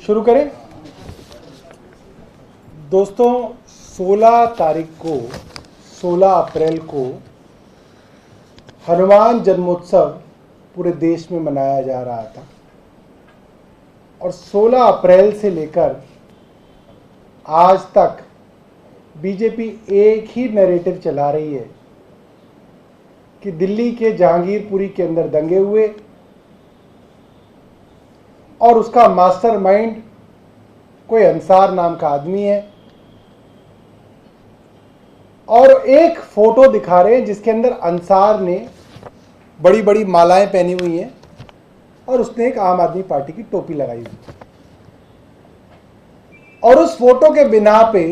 शुरू करें। दोस्तों, 16 तारीख को 16 अप्रैल को हनुमान जन्मोत्सव पूरे देश में मनाया जा रहा था और 16 अप्रैल से लेकर आज तक बीजेपी एक ही नैरेटिव चला रही है कि दिल्ली के जहांगीरपुरी के अंदर दंगे हुए और उसका मास्टरमाइंड कोई अंसार नाम का आदमी है और एक फोटो दिखा रहे हैं जिसके अंदर अंसार ने बड़ी बड़ी मालाएं पहनी हुई हैं और उसने एक आम आदमी पार्टी की टोपी लगाई हुई और उस फोटो के बिना पे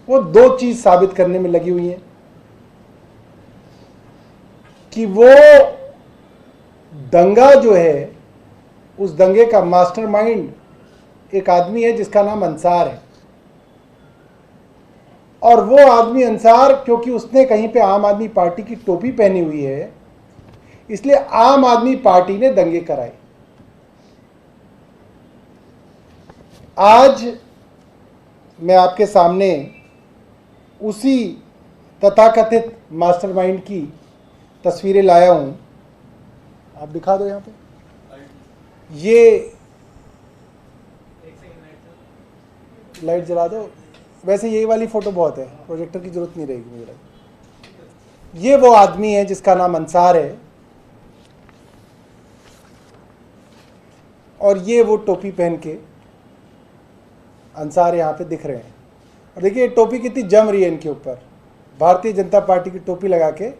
वो दो चीज साबित करने में लगी हुई है कि वो दंगा जो है उस दंगे का मास्टरमाइंड एक आदमी है जिसका नाम अंसार है और वो आदमी अंसार क्योंकि उसने कहीं पे आम आदमी पार्टी की टोपी पहनी हुई है इसलिए आम आदमी पार्टी ने दंगे कराए। आज मैं आपके सामने उसी तथाकथित मास्टरमाइंड की तस्वीरें लाया हूं। आप दिखा दो यहां पे। ये लाइट जला दो। वैसे यही वाली फोटो बहुत है, प्रोजेक्टर की जरूरत नहीं रहेगी मुझे। ये वो आदमी है जिसका नाम अंसार है और ये वो टोपी पहन के अंसार यहाँ पे दिख रहे हैं। और देखिए टोपी कितनी जम रही है इनके ऊपर। भारतीय जनता पार्टी की टोपी लगा के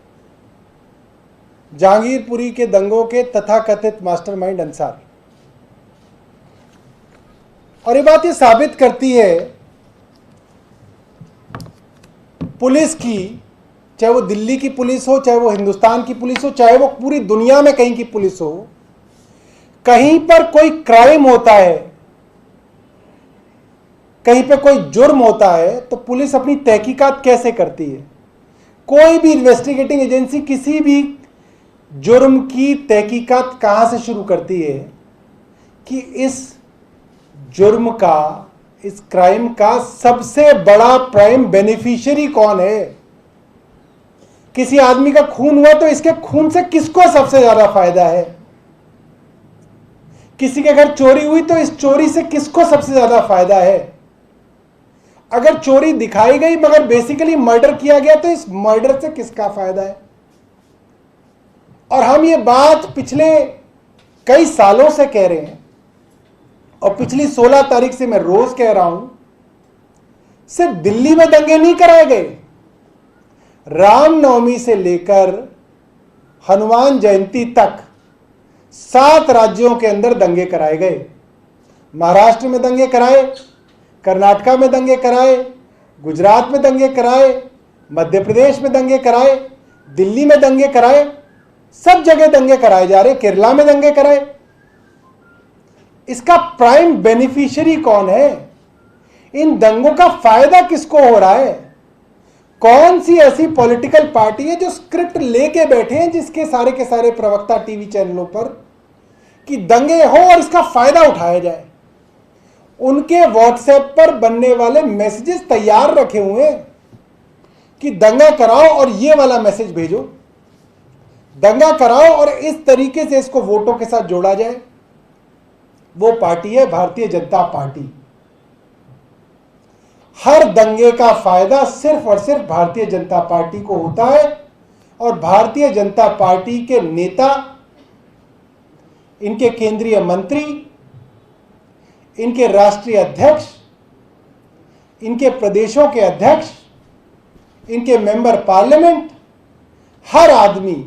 जहांगीरपुरी के दंगों के तथाकथित मास्टरमाइंड अंसार। और ये बात ये साबित करती है पुलिस की, चाहे वो दिल्ली की पुलिस हो, चाहे वो हिंदुस्तान की पुलिस हो, चाहे वो पूरी दुनिया में कहीं की पुलिस हो, कहीं पर कोई क्राइम होता है, कहीं पे कोई जुर्म होता है तो पुलिस अपनी तहकीकात कैसे करती है। कोई भी इन्वेस्टिगेटिंग एजेंसी किसी भी जुर्म की तहकीकात कहां से शुरू करती है कि इस जुर्म का, इस क्राइम का सबसे बड़ा प्राइम बेनिफिशियरी कौन है। किसी आदमी का खून हुआ तो इसके खून से किसको सबसे ज्यादा फायदा है। किसी के घर चोरी हुई तो इस चोरी से किसको सबसे ज्यादा फायदा है। अगर चोरी दिखाई गई मगर बेसिकली मर्डर किया गया तो इस मर्डर से किसका फायदा है। और हम ये बात पिछले कई सालों से कह रहे हैं और पिछली 16 तारीख से मैं रोज कह रहा हूं, सिर्फ दिल्ली में दंगे नहीं कराए गए, रामनवमी से लेकर हनुमान जयंती तक 7 राज्यों के अंदर दंगे कराए गए। महाराष्ट्र में दंगे कराए, कर्नाटका में दंगे कराए, गुजरात में दंगे कराए, मध्य प्रदेश में दंगे कराए, दिल्ली में दंगे कराए, सब जगह दंगे कराए जा रहे, केरला में दंगे कराए। इसका प्राइम बेनिफिशियरी कौन है। इन दंगों का फायदा किसको हो रहा है। कौन सी ऐसी पॉलिटिकल पार्टी है जो स्क्रिप्ट लेके बैठे हैं जिसके सारे के सारे प्रवक्ता टीवी चैनलों पर कि दंगे हो और इसका फायदा उठाया जाए। उनके व्हाट्सएप पर बनने वाले मैसेजेस तैयार रखे हुए हैं कि दंगा कराओ और ये वाला मैसेज भेजो, दंगा कराओ और इस तरीके से इसको वोटों के साथ जोड़ा जाए। वो पार्टी है भारतीय जनता पार्टी। हर दंगे का फायदा सिर्फ और सिर्फ भारतीय जनता पार्टी को होता है और भारतीय जनता पार्टी के नेता, इनके केंद्रीय मंत्री, इनके राष्ट्रीय अध्यक्ष, इनके प्रदेशों के अध्यक्ष, इनके मेंबर पार्लियामेंट, हर आदमी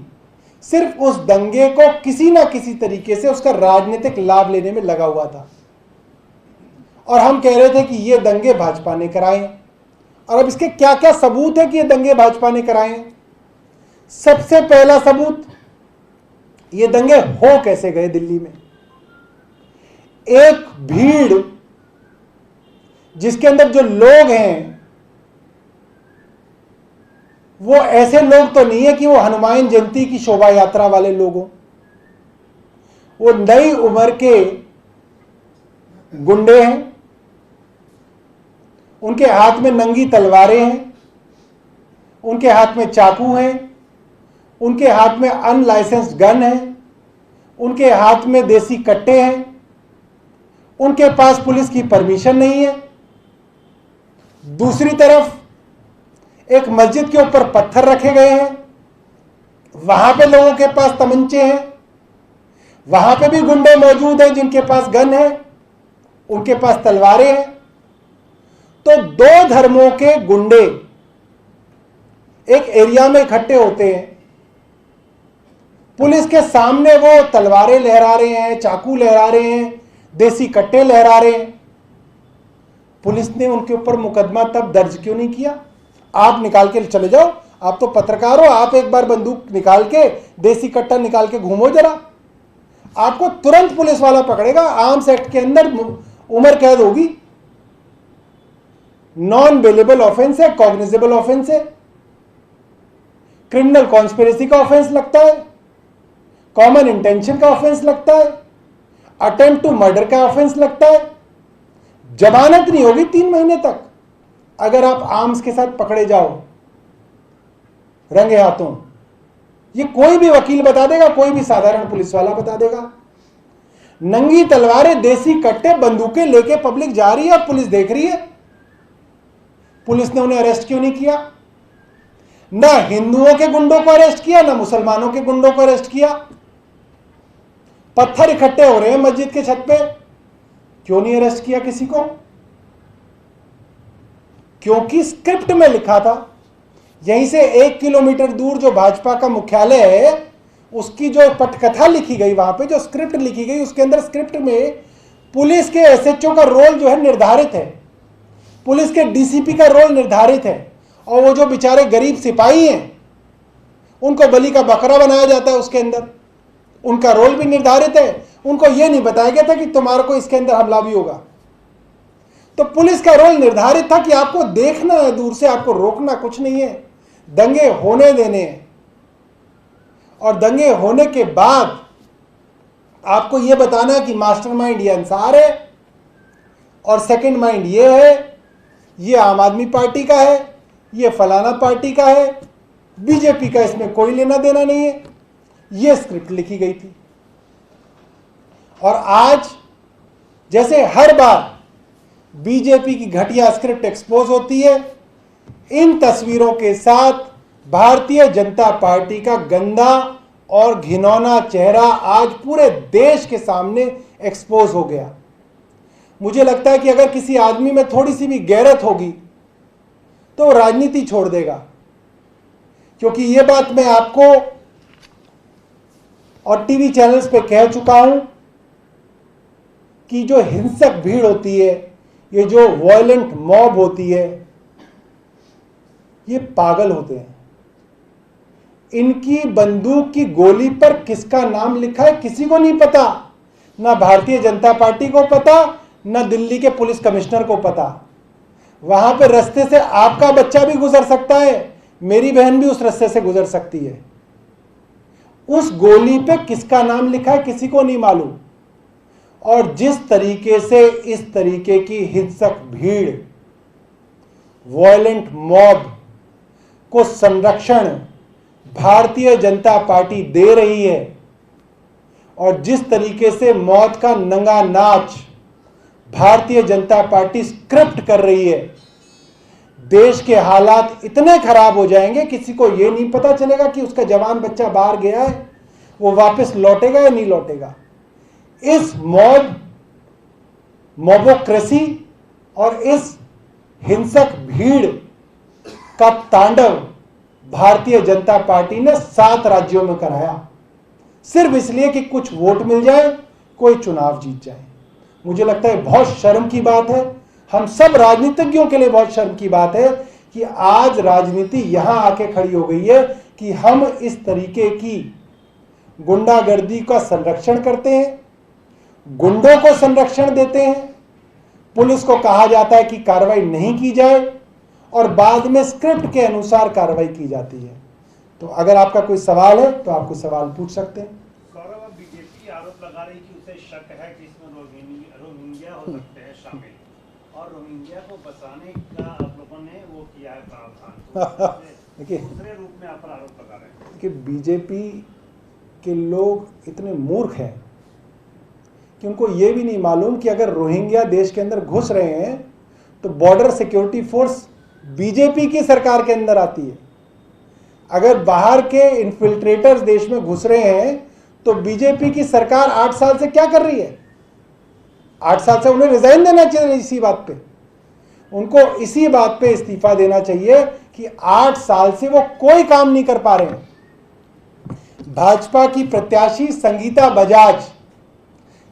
सिर्फ उस दंगे को किसी ना किसी तरीके से उसका राजनीतिक लाभ लेने में लगा हुआ था। और हम कह रहे थे कि ये दंगे भाजपा ने कराए और अब इसके क्या क्या सबूत है कि ये दंगे भाजपा ने कराए हैं। सबसे पहला सबूत, ये दंगे हो कैसे गए दिल्ली में। एक भीड़ जिसके अंदर जो लोग हैं वो ऐसे लोग तो नहीं है कि वो हनुमान जयंती की शोभा यात्रा वाले लोग हों। वो नई उम्र के गुंडे हैं, उनके हाथ में नंगी तलवारें हैं, उनके हाथ में चाकू हैं, उनके हाथ में अनलाइसेंस्ड गन है, उनके हाथ में देसी कट्टे हैं, उनके पास पुलिस की परमिशन नहीं है। दूसरी तरफ एक मस्जिद के ऊपर पत्थर रखे गए हैं, वहां पे लोगों के पास तमंचे हैं, वहां पे भी गुंडे मौजूद हैं जिनके पास गन है, उनके पास तलवारें हैं। तो दो धर्मों के गुंडे एक एरिया में इकट्ठे होते हैं, पुलिस के सामने वो तलवारें लहरा रहे हैं, चाकू लहरा रहे हैं, देसी कट्टे लहरा रहे हैं। पुलिस ने उनके ऊपर मुकदमा तब दर्ज क्यों नहीं किया? आप निकाल के चले जाओ, आप तो पत्रकार हो, आप एक बार बंदूक निकाल के, देसी कट्टा निकाल के घूमो जरा, आपको तुरंत पुलिस वाला पकड़ेगा। आर्म्स एक्ट के अंदर उम्र कैद होगी। नॉन बेलेबल ऑफेंस है, कॉग्निजेबल ऑफेंस है, क्रिमिनल कॉन्स्पिरेसी का ऑफेंस लगता है, कॉमन इंटेंशन का ऑफेंस लगता है, अटेम्प्ट टू मर्डर का ऑफेंस लगता है। जमानत नहीं होगी 3 महीने तक अगर आप आर्म्स के साथ पकड़े जाओ रंगे हाथों। ये कोई भी वकील बता देगा, कोई भी साधारण पुलिस वाला बता देगा। नंगी तलवारें, देसी कट्टे, बंदूकें लेके पब्लिक जा रही है और पुलिस देख रही है। पुलिस ने उन्हें अरेस्ट क्यों नहीं किया? ना हिंदुओं के गुंडों को अरेस्ट किया, ना मुसलमानों के गुंडों को अरेस्ट किया। पत्थर इकट्ठे हो रहे हैं मस्जिद के छत पे, क्यों नहीं अरेस्ट किया किसी को? क्योंकि स्क्रिप्ट में लिखा था। यहीं से 1 किलोमीटर दूर जो भाजपा का मुख्यालय है, उसकी जो पटकथा लिखी गई, वहां पे जो स्क्रिप्ट लिखी गई, उसके अंदर स्क्रिप्ट में पुलिस के एसएचओ का रोल जो है निर्धारित है, पुलिस के डीसीपी का रोल निर्धारित है, और वो जो बेचारे गरीब सिपाही हैं उनको बलि का बकरा बनाया जाता है उसके अंदर, उनका रोल भी निर्धारित है। उनको ये नहीं बताया गया था कि तुम्हारे को इसके अंदर हमला भी होगा। तो पुलिस का रोल निर्धारित था कि आपको देखना है दूर से, आपको रोकना कुछ नहीं है, दंगे होने देने हैं। और दंगे होने के बाद आपको यह बताना है कि मास्टरमाइंड ये अंसार है और सेकंड माइंड ये है, ये आम आदमी पार्टी का है, ये फलाना पार्टी का है, बीजेपी का इसमें कोई लेना देना नहीं है। ये स्क्रिप्ट लिखी गई थी। और आज जैसे हर बार बीजेपी की घटिया स्क्रिप्ट एक्सपोज होती है, इन तस्वीरों के साथ भारतीय जनता पार्टी का गंदा और घिनौना चेहरा आज पूरे देश के सामने एक्सपोज हो गया। मुझे लगता है कि अगर किसी आदमी में थोड़ी सी भी गैरत होगी तो वो राजनीति छोड़ देगा, क्योंकि ये बात मैं आपको और टीवी चैनल्स पे कह चुका हूं कि जो हिंसक भीड़ होती है, ये जो वायलेंट मॉब होती है, ये पागल होते हैं। इनकी बंदूक की गोली पर किसका नाम लिखा है किसी को नहीं पता, ना भारतीय जनता पार्टी को पता, ना दिल्ली के पुलिस कमिश्नर को पता। वहां पे रास्ते से आपका बच्चा भी गुजर सकता है, मेरी बहन भी उस रास्ते से गुजर सकती है। उस गोली पे किसका नाम लिखा है किसी को नहीं मालूम। और जिस तरीके से इस तरीके की हिंसक भीड़, वायलेंट मॉब को संरक्षण भारतीय जनता पार्टी दे रही है, और जिस तरीके से मौत का नंगा नाच भारतीय जनता पार्टी स्क्रिप्ट कर रही है, देश के हालात इतने खराब हो जाएंगे, किसी को यह नहीं पता चलेगा कि उसका जवान बच्चा बाहर गया है, वो वापस लौटेगा या नहीं लौटेगा। इस मॉबोक्रेसी और इस हिंसक भीड़ का तांडव भारतीय जनता पार्टी ने 7 राज्यों में कराया, सिर्फ इसलिए कि कुछ वोट मिल जाए, कोई चुनाव जीत जाए। मुझे लगता है बहुत शर्म की बात है, हम सब राजनीतिज्ञों के लिए बहुत शर्म की बात है कि आज राजनीति यहां आके खड़ी हो गई है कि हम इस तरीके की गुंडागर्दी का संरक्षण करते हैं, गुंडों को संरक्षण देते हैं, पुलिस को कहा जाता है कि कार्रवाई नहीं की जाए, और बाद में स्क्रिप्ट के अनुसार कार्रवाई की जाती है। तो अगर आपका कोई सवाल है तो आपको सवाल पूछ सकते हैं। गौरव, बीजेपी बीजेपी आरोप लगा रही कि उसे शक है कि इसमें रोहिंग्या हो सकते हैं शामिल, और रोहिंग्या को बसाने का आप लोगों ने वो किया है प्रावधान। देखिए, दूसरे रूप में आप पर आरोप लगा रहे हैं कि बीजेपी के लोग इतने मूर्ख हैं कि उनको ये भी नहीं मालूम कि अगर रोहिंग्या देश के अंदर घुस रहे हैं तो बॉर्डर सिक्योरिटी फोर्स बीजेपी की सरकार के अंदर आती है। अगर बाहर के इन्फिल्ट्रेटर्स देश में घुस रहे हैं तो बीजेपी की सरकार 8 साल से क्या कर रही है? 8 साल से उन्हें रिजाइन देना चाहिए इसी बात पे, उनको इसी बात पे इस्तीफा देना चाहिए कि 8 साल से वो कोई काम नहीं कर पा रहे हैं। भाजपा की प्रत्याशी संगीता बजाज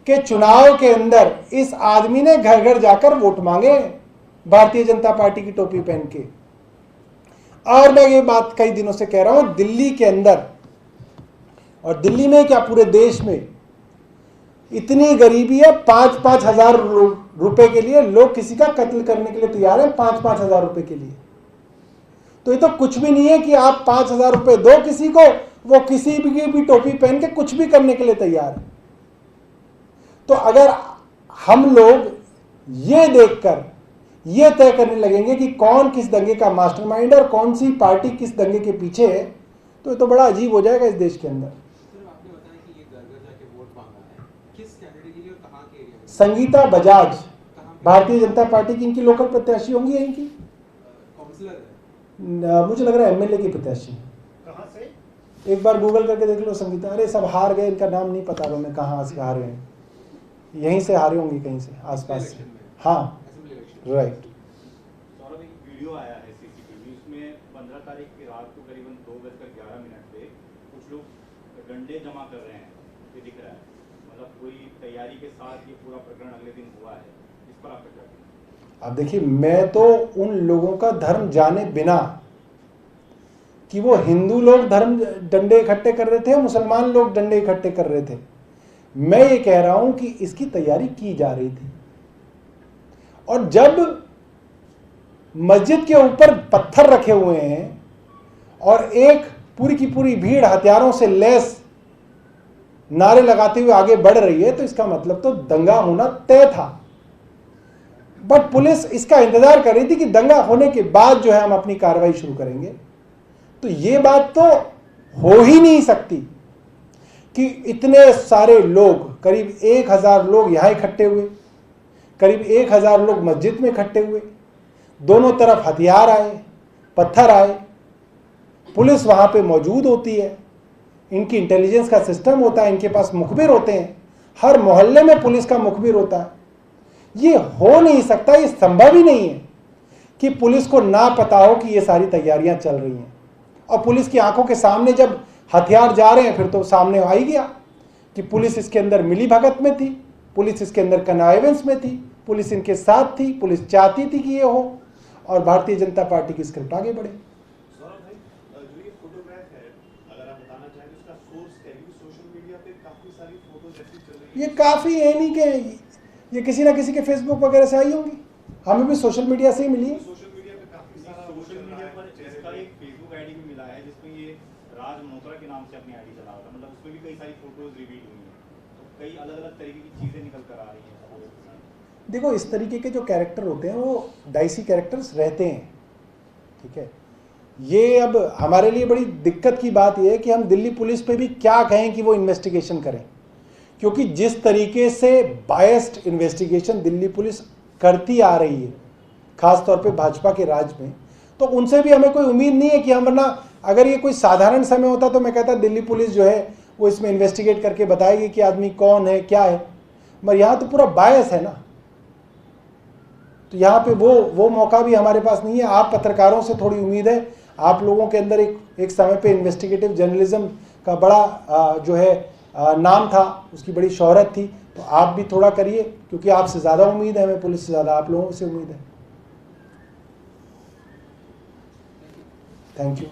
के चुनाव के अंदर इस आदमी ने घर घर जाकर वोट मांगे भारतीय जनता पार्टी की टोपी पहन के। और मैं ये बात कई दिनों से कह रहा हूं, दिल्ली के अंदर, और दिल्ली में क्या पूरे देश में इतनी गरीबी है, 5-5 हजार रुपए के लिए लोग किसी का कत्ल करने के लिए तैयार हैं, 5-5 हजार रुपए के लिए। तो ये तो कुछ भी नहीं है कि आप 5 हजार रुपए दो किसी को, वो किसी भी टोपी पहन के कुछ भी करने के लिए तैयार है। तो अगर हम लोग ये देखकर ये तय करने लगेंगे कि कौन किस दंगे का मास्टरमाइंड और कौन सी पार्टी किस दंगे के पीछे है, तो ये तो बड़ा अजीब हो जाएगा इस देश के अंदर। संगीता बजाज भारतीय जनता पार्टी की इनकी लोकल प्रत्याशी होंगी, इनकी मुझे लग रहा है एमएलए की प्रत्याशी। कहां से? एक बार गूगल करके देख लो संगीता। अरे सब हार गए, इनका नाम नहीं पता मैं कहाँ से हारे हैं, यहीं से हारे होंगे कहीं से आसपास से। हाँ राइट। सौरभ, एक वीडियो आया है सीसीटीवी, उसमें 15 तारीख की रात को करीबन 2:11 पे कुछ लोग डंडे जमा कर रहे हैं, ये दिख रहा है। मतलब कोई तैयारी के साथ ये पूरा प्रकरण अगले दिन हुआ है, इस पर आपका क्या कहना है? अब देखिए, मैं तो उन लोगों का धर्म जाने बिना कि वो हिंदू लोग धर्म डंडे इकट्ठे कर रहे थे, मुसलमान लोग डंडे इकट्ठे कर रहे थे, मैं ये कह रहा हूं कि इसकी तैयारी की जा रही थी। और जब मस्जिद के ऊपर पत्थर रखे हुए हैं और एक पूरी की पूरी भीड़ हथियारों से लैस नारे लगाते हुए आगे बढ़ रही है, तो इसका मतलब तो दंगा होना तय था। बट पुलिस इसका इंतजार कर रही थी कि दंगा होने के बाद जो है हम अपनी कार्रवाई शुरू करेंगे। तो ये बात तो हो ही नहीं सकती कि इतने सारे लोग, करीब 1000 लोग यहां इकट्ठे हुए, करीब 1000 लोग मस्जिद में इकट्ठे हुए, दोनों तरफ हथियार आए, पत्थर आए, पुलिस वहां पे मौजूद होती है, इनकी इंटेलिजेंस का सिस्टम होता है, इनके पास मुखबिर होते हैं, हर मोहल्ले में पुलिस का मुखबिर होता है। ये हो नहीं सकता, ये संभव ही नहीं है कि पुलिस को ना पता हो कि ये सारी तैयारियां चल रही हैं। और पुलिस की आंखों के सामने जब हथियार जा रहे हैं, फिर तो सामने आ ही गया कि पुलिस इसके अंदर मिली भगत में थी, पुलिस इसके अंदर कनाइवेंस में थी, पुलिस इनके साथ थी, पुलिस चाहती थी कि ये हो, और भारतीय जनता पार्टी की स्क्रिप्ट आगे बढ़े। सौरभ भाई, जो ये फोटोग्राफ है, अगर आप बताना चाहें तो इसका सोर्स क्या है? क्योंकि सोशल मीडिया पे काफी सारी फोटोज ऐसी चल रही है। ये काफ़ी है नहीं कि ये किसी ना किसी के फेसबुक वगैरह से आई होंगी, हमें भी सोशल मीडिया से ही मिली है। सोशल मीडिया पे काफी सारा सोशल मीडिया पर इसका एक फेसबुक आईडी भी मिला है जिसमें ये राज मोहतरा के नाम से अपनी आईडी चला रहा था। मतलब उसमें भी कई सारी फोटोज रिवील हुई हैं, तो कई अलग अलग तरीके की चीजें निकल कर आ रही हैं। देखो, इस तरीके के जो कैरेक्टर होते हैं वो डाइसी कैरेक्टर्स रहते हैं, ठीक है। ये अब हमारे लिए बड़ी दिक्कत की बात यह है कि हम दिल्ली पुलिस पे भी क्या कहें कि वो इन्वेस्टिगेशन करें, क्योंकि जिस तरीके से बायस्ड इन्वेस्टिगेशन दिल्ली पुलिस करती आ रही है, खास तौर पे भाजपा के राज में, तो उनसे भी हमें कोई उम्मीद नहीं है कि हम, वरना अगर ये कोई साधारण समय होता तो मैं कहता दिल्ली पुलिस जो है वो इसमें इन्वेस्टिगेट करके बताएगी कि आदमी कौन है क्या है, मगर यहाँ तो पूरा बायस है ना, तो यहाँ पे वो मौका भी हमारे पास नहीं है। आप पत्रकारों से थोड़ी उम्मीद है, आप लोगों के अंदर एक समय पे इन्वेस्टिगेटिव जर्नलिज्म का बड़ा जो है नाम था, उसकी बड़ी शोहरत थी, तो आप भी थोड़ा करिए, क्योंकि आपसे ज़्यादा उम्मीद है हमें पुलिस से, ज़्यादा आप लोगों से उम्मीद है। Thank you.